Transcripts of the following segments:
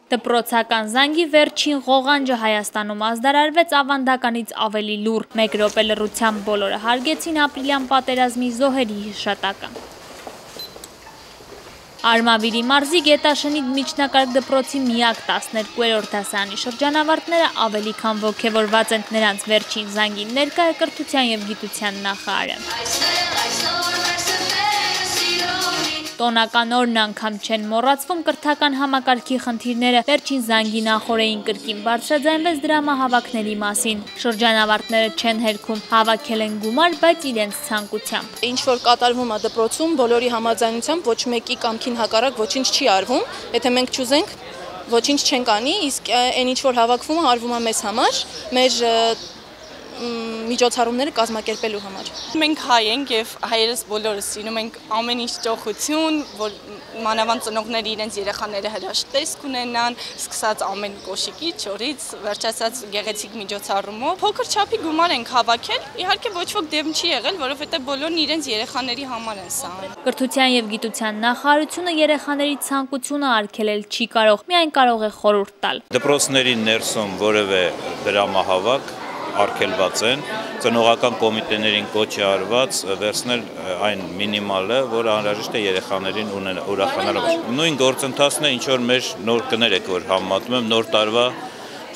Դպրոցական զանգի վերջին ղողանջը Հայաստանում ազդարարվեց ավանդականից ավելի լուռ։ 1 րոպե լռությամբ բոլորը հարգեցին ապրիլյան պատերազմի զոհերի հիշատակը։ Արմավիրի մարզի Գետաշնի միջնակարգ դպրոցի միակ 12-րդ դասարանի շրջանավարտները ավելի քան ոգևորված են, նրանց վերջին զանգին ներկա է կրթության և գիտության նախարարը։ Տոնական օրն անգամ չեն մոռացվում կրթական համակարգի խնդիրները, վերջին զանգի նախօրեին կրկին բարձրաձայնվեց դրամահավաքների մասին։ Շրջանավարտները չեն հերքում, հավաքել են գումար, բայց իրենց ցանկությամբ։ Ինչ որ կատարվում է դպրոցում, բոլորի համաձայնությամբ ոչ մեկի կամքին հակառակ ոչինչ չի արվում, եթե մենք չուզենք, ոչինչ չենք անի, իսկ այն ինչ որ հավաքվում է, արվում է մեզ համար, մեր միջոցառումները կազմակերպելու համար։ Մենք հայ ենք եւ հայերս բոլորս սիրում ենք ամեն ինչ ճոխություն, որ մանավանդ ծնողները իրենց երեխաները հրաշտեսք ունենան, սկսած ամեն կոշիկի, չորից, վերջացած գեղեցիկ միջոցառումով։ Փոքր չափի գումար ենք հավաքել, իհարկե ոչ ոք դեմ չի եղել, որովհետեւ բոլորն իրենց երեխաների համար են սա անում։ Կրթության եւ գիտության նախարարությունը երեխաների ցանկությունը արգելել չի կարող, միայն կարող է խորհուրդ տալ։ Դպրոցների ներսում որևէ դրամահավաք արգելված են, ծնողական կոմիտեներին կոչ է արված վերցնել այն մինիմալը, որը անհրաժեշտ է երեխաներին ուրախանալու։ Նույն գործընթացն է, ինչ որ մեր նոր կներեք, որ համեմատում եմ նոր տարվա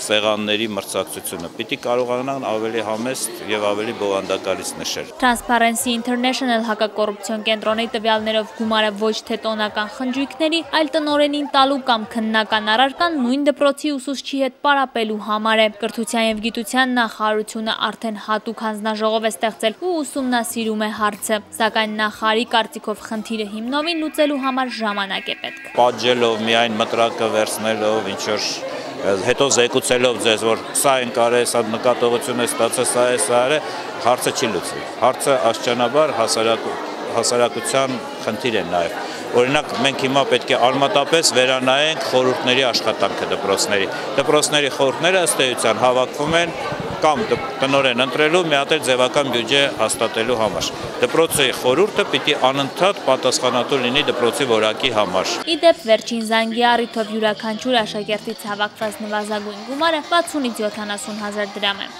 սեղանների մրցակցությունը։ Պիտի կարողանան ավելի համեստ եւ ավելի բովանդակալից նշել։ Transparency International հակակոռուպցիոն կենտրոնի տվյալներով գումարը ոչ թե տոնական խնջույքների, այլ տնօրենին տալու կամ քննական առարկան նույն դպրոցի ուսուցչի հետ պարապելու համար է։ Կրթության եւ գիտության նախարարությունը արդեն հատուկ հանձնաժողով է ստեղծել ու ուսումնասիրում է հարցը, սակայն նախարարի կարծիքով խնդիրը հիմնովին լուծելու համար ժամանակ է պետք։ Պատժելով, միայն մտրակը վերցնելով, ինչ որ հետո զեկուցելով ձեզ, որ սա են կարել, սա նկատողություն է ստացել, սա է, հարցը չի լուծվի։ Հարցը աստիճանաբար հասարակության խնդիր է նաև։ Օրինակ, մենք հիմա պետք է արմատապես վերանայենք խորհուրդների աշխատանքը դպրոցների։ Դպրոցների խորհուրդները ըստ էության հավաքվում են կամ տնօրեն ընտրելու, մի հատ էլ ձևական բյուջե հաստատելու համար։ Դպրոցի խորհուրդը պիտի անընդհատ պատասխանատու լինի դպրոցի որակի համար։ Ի դեպ, վերջին զանգի առիթով յուրաքանչյուր աշակերտից հավաքված նվազագույն գումարը 60-ից 70 հազար դրամ է։